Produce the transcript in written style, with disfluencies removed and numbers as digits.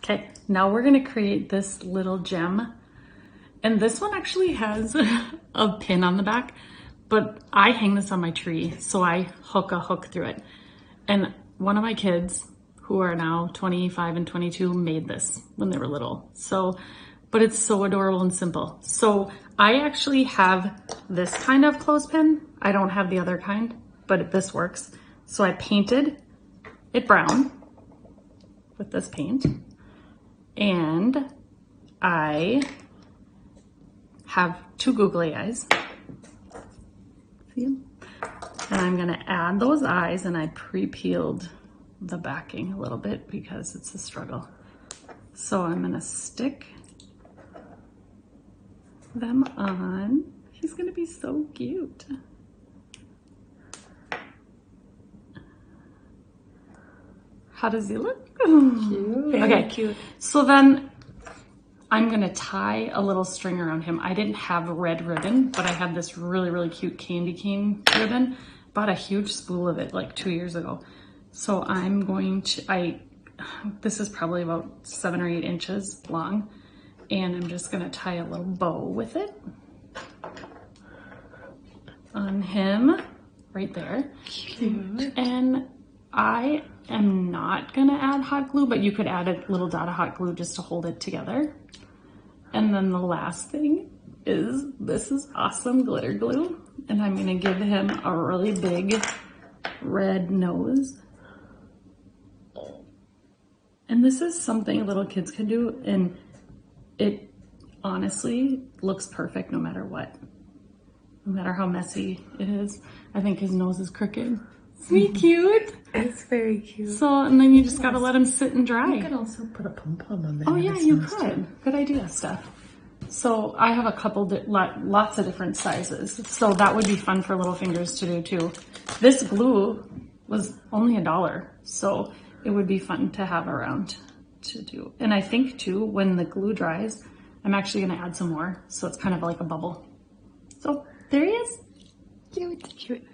Okay, now we're gonna create this little gem. And this one actually has a pin on the back, but I hang this on my tree, so I hook a hook through it. And one of my kids, who are now 25 and 22, made this when they were little. So, but it's so adorable and simple. So I actually have this kind of clothespin. I don't have the other kind, but this works. So I painted it brown with this paint. And I have two googly eyes. See them? And I'm gonna add those eyes, and I pre-peeled the backing a little bit because it's a struggle. So I'm gonna stick them on. He's gonna be so cute. How does he look? Cute. Okay, cute. So then I'm gonna tie a little string around him. I didn't have red ribbon, but I had this really, really cute candy cane ribbon. Bought a huge spool of it like 2 years ago. So I'm going to, this is probably about 7 or 8 inches long, and I'm just gonna tie a little bow with it on him right there. Cute. And I am not gonna add hot glue, but you could add a little dot of hot glue just to hold it together. And then the last thing is, this is awesome glitter glue. And I'm gonna give him a really big red nose. And this is something little kids can do, and it honestly looks perfect no matter what. No matter how messy it is. I think his nose is crooked. Isn't he cute? It's very cute. So, and then you just gotta let him sit and dry. You can also put a pom-pom on there. Oh yeah, you could. Good idea, Steph. So I have a couple, lots of different sizes. So that would be fun for little fingers to do too. This glue was only $1, so it would be fun to have around to do. And I think too, when the glue dries, I'm actually gonna add some more, so it's kind of like a bubble. So there he is. Cute. Cute.